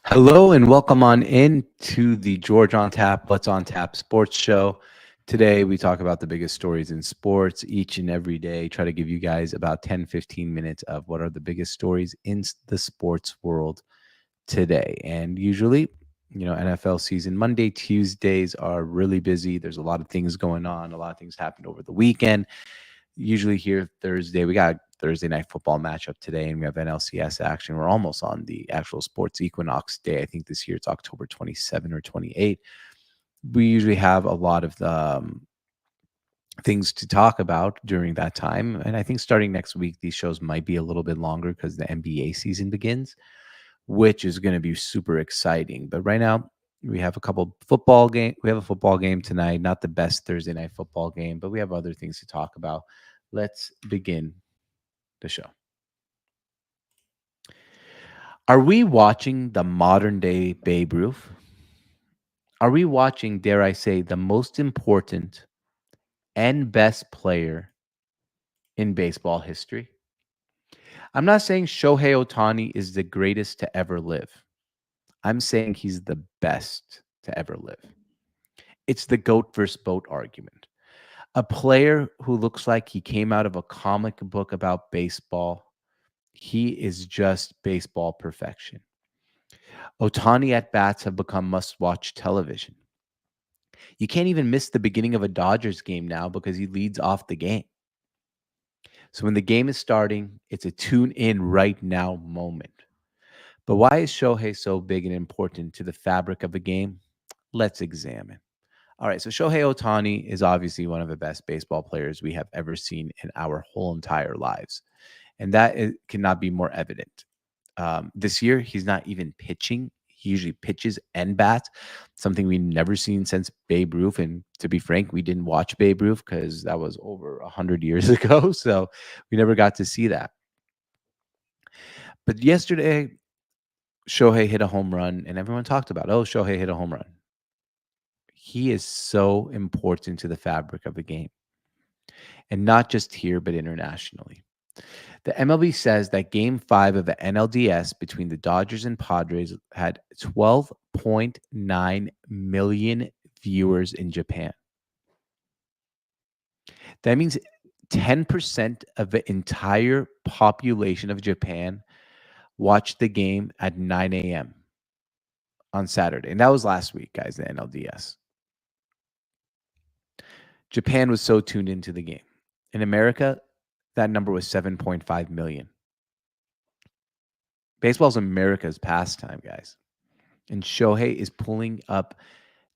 Hello and welcome on in to the George on Tap, What's on Tap sports show. Today we talk about the biggest stories in sports each and every day. Try to give you guys about 10, 15 minutes of what are the biggest stories in the sports world today. And usually, NFL season, Monday, Tuesdays are really busy. There's a lot of things going on. A lot of things happened over the weekend. Usually here Thursday, we got Thursday night football matchup today, and we have NLCS action. We're almost on the actual sports equinox day. I think this year it's October 27 or 28. We usually have a lot of the things to talk about during that time. And I think starting next week, these shows might be a little bit longer because the NBA season begins, which is going to be super exciting. But right now, we have a couple football game. We have a football game tonight, not the best Thursday night football game, but we have other things to talk about. Let's begin the show. Are we watching the modern day Babe Ruth? Are we watching, dare I say, the most important and best player in baseball history? I'm not saying Shohei Ohtani is the greatest to ever live. I'm saying he's the best to ever live. It's the GOAT versus BOAT argument. A player who looks like he came out of a comic book about baseball. He is just baseball perfection. Ohtani at bats have become must-watch television. You can't even miss the beginning of a Dodgers game now because he leads off the game. So when the game is starting, it's a tune in right now moment. But why is Shohei so big and important to the fabric of a game? Let's examine. All right, so Shohei Ohtani is obviously one of the best baseball players we have ever seen in our whole entire lives. And cannot be more evident. This year, he's not even pitching. He usually pitches and bats, something we've never seen since Babe Ruth. And to be frank, we didn't watch Babe Ruth because that was over 100 years ago. So we never got to see that. But yesterday, Shohei hit a home run, and everyone talked about, oh, Shohei hit a home run. He is so important to the fabric of the game, and not just here, but internationally. The MLB says that Game 5 of the NLDS between the Dodgers and Padres had 12.9 million viewers in Japan. That means 10% of the entire population of Japan watched the game at 9 a.m. on Saturday. And that was last week, guys, the NLDS. Japan was so tuned into the game. In America, that number was 7.5 million. Baseball's America's pastime, guys. And Shohei is pulling up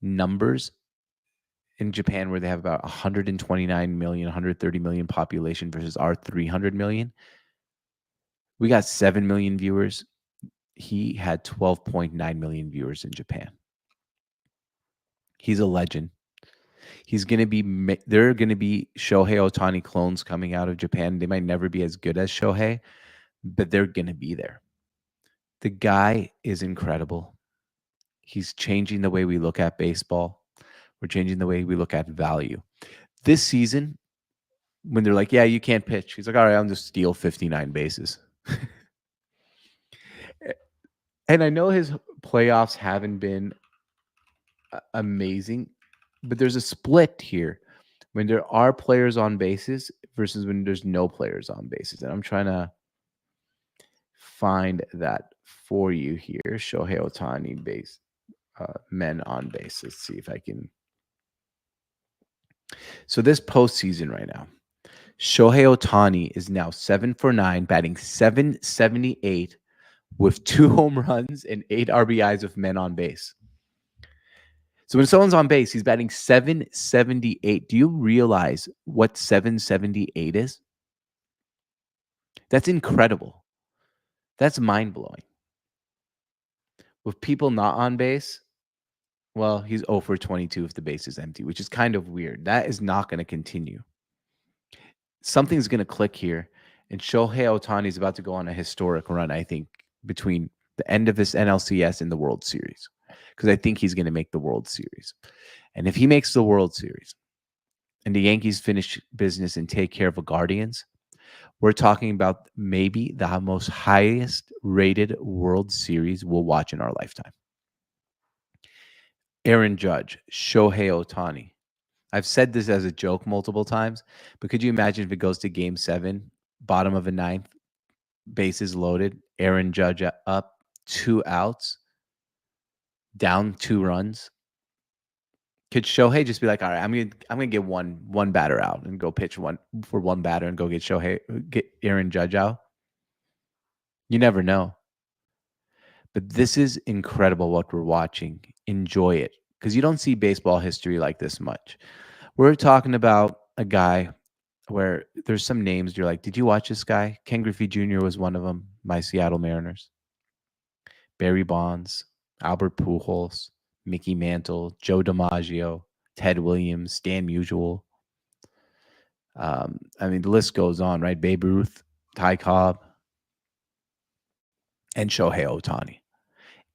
numbers in Japan where they have about 129 million, 130 million population versus our 300 million. We got 7 million viewers. He had 12.9 million viewers in Japan. He's a legend. There are going to be Shohei Ohtani clones coming out of Japan. They might never be as good as Shohei, but they're going to be there. The guy is incredible. He's changing the way we look at baseball. We're changing the way we look at value. This season, when they're like, yeah, you can't pitch, he's like, all right, I'll just steal 59 bases. And I know his playoffs haven't been amazing, but there's a split here when there are players on bases versus when there's no players on bases. And I'm trying to find that for you here. Shohei Ohtani base, men on base. Let's see if I can. So this postseason right now, Shohei Ohtani is now 7 for 9, batting 778 with 2 home runs and 8 RBIs with men on base. So when someone's on base, he's batting 778. Do you realize what 778 is? That's incredible. That's mind-blowing. With people not on base, well, he's 0 for 22 if the base is empty, which is kind of weird. That is not going to continue. Something's going to click here, and Shohei Ohtani is about to go on a historic run, I think, between the end of this NLCS and the World Series, because I think he's going to make the World Series. And if he makes the World Series and the Yankees finish business and take care of the Guardians, We're talking about maybe the most highest rated World Series we'll watch in our lifetime. Aaron Judge, Shohei Ohtani. I've said this as a joke multiple times, but could you imagine if it goes to game 7, bottom of a ninth, bases loaded, Aaron Judge up, 2 outs, down 2 runs? Could Shohei just be like, all right, I'm gonna get one batter out and go pitch one batter and go get Aaron Judge out? You never know. But this is incredible what we're watching. Enjoy it. Because you don't see baseball history like this much. We're talking about a guy where there's some names you're like, did you watch this guy? Ken Griffey Jr. was one of them, my Seattle Mariners. Barry Bonds, Albert Pujols, Mickey Mantle, Joe DiMaggio, Ted Williams, Stan Musial. The list goes on, right? Babe Ruth, Ty Cobb, and Shohei Ohtani.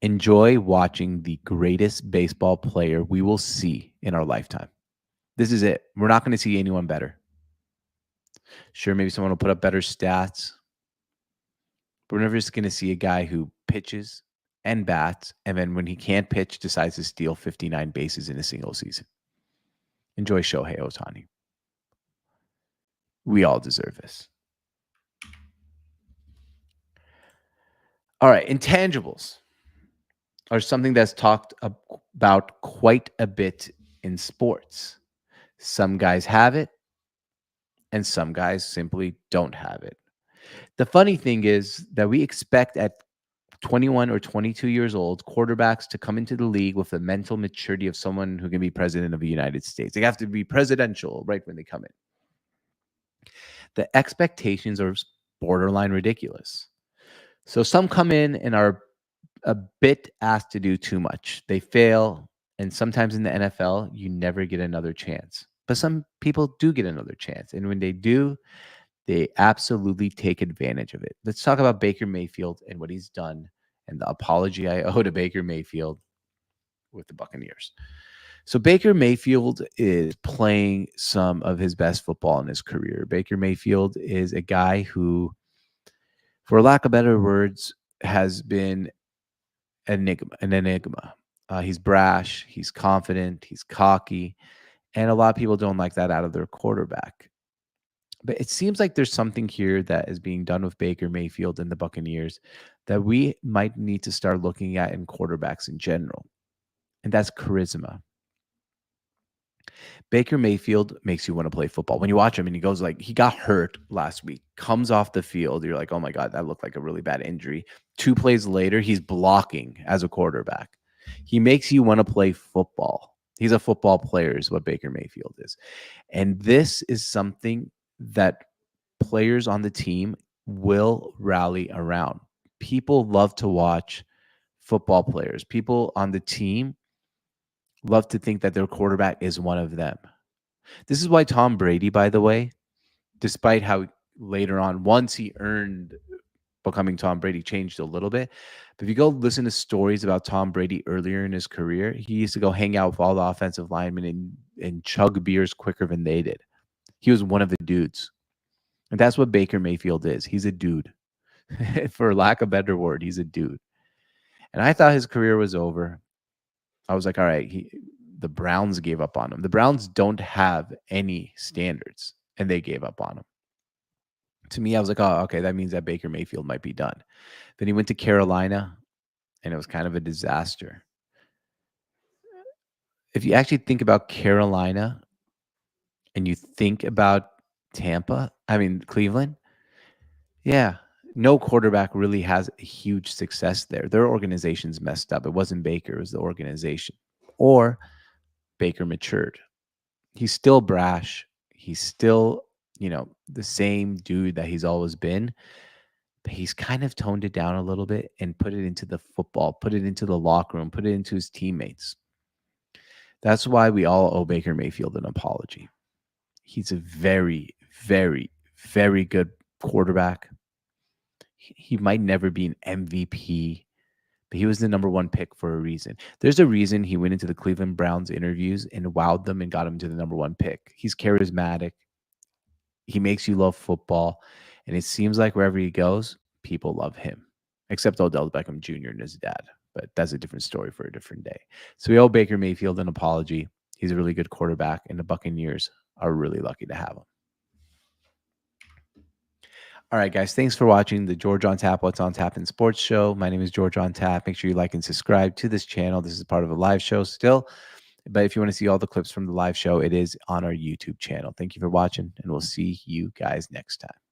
Enjoy watching the greatest baseball player we will see in our lifetime. This is it. We're not going to see anyone better. Sure, maybe someone will put up better stats, but we're never just going to see a guy who pitches and bats, and then when he can't pitch, decides to steal 59 bases in a single season. Enjoy Shohei Ohtani. We all deserve this. All right, intangibles are something that's talked about quite a bit in sports. Some guys have it, and some guys simply don't have it. The funny thing is that we expect at 21 or 22 years old quarterbacks to come into the league with the mental maturity of someone who can be president of the United States. They have to be presidential right when they come in. The expectations are borderline ridiculous. So some come in and are a bit asked to do too much. They fail, and sometimes in the NFL, you never get another chance. But some people do get another chance, and when they do, they absolutely take advantage of it. Let's talk about Baker Mayfield and what he's done and the apology I owe to Baker Mayfield with the Buccaneers. So Baker Mayfield is playing some of his best football in his career. Baker Mayfield is a guy who, for lack of better words, has been an enigma. He's brash, he's confident, he's cocky, and a lot of people don't like that out of their quarterback. But it seems like there's something here that is being done with Baker Mayfield and the Buccaneers that we might need to start looking at in quarterbacks in general, and that's charisma. Baker Mayfield makes you want to play football. When you watch him and he goes he got hurt last week, comes off the field, you're like, oh my God, that looked like a really bad injury. 2 plays later, he's blocking as a quarterback. He makes you want to play football. He's a football player is what Baker Mayfield is. And this is something that players on the team will rally around. People love to watch football players. People on the team love to think that their quarterback is one of them. This is why Tom Brady, by the way, despite how later on, once he earned becoming Tom Brady, changed a little bit. But if you go listen to stories about Tom Brady earlier in his career, he used to go hang out with all the offensive linemen and chug beers quicker than they did. He was one of the dudes. And that's what Baker Mayfield is. He's a dude. For lack of a better word, he's a dude. And I thought his career was over. I was like, all right, the Browns gave up on him. The Browns don't have any standards, and they gave up on him. To me, I was like, oh, okay, that means that Baker Mayfield might be done. Then he went to Carolina, and it was kind of a disaster. If you actually think about Carolina and you think about Cleveland, yeah, no quarterback really has a huge success there. Their organization's messed up. It wasn't Baker, it was the organization. Or Baker matured. He's still brash. He's still, the same dude that he's always been. But he's kind of toned it down a little bit and put it into the football, put it into the locker room, put it into his teammates. That's why we all owe Baker Mayfield an apology. He's a very, very, very good quarterback. He might never be an MVP, but he was the number 1 pick for a reason. There's a reason he went into the Cleveland Browns interviews and wowed them and got him to the number 1 pick. He's charismatic. He makes you love football. And it seems like wherever he goes, people love him, except Odell Beckham Jr. and his dad. But that's a different story for a different day. So we owe Baker Mayfield an apology. He's a really good quarterback, and the Buccaneers are really lucky to have him. All right, guys. Thanks for watching the George on Tap, What's on Tap in Sports Show. My name is George on Tap. Make sure you like and subscribe to this channel. This is part of a live show still. But if you want to see all the clips from the live show, it is on our YouTube channel. Thank you for watching, and we'll see you guys next time.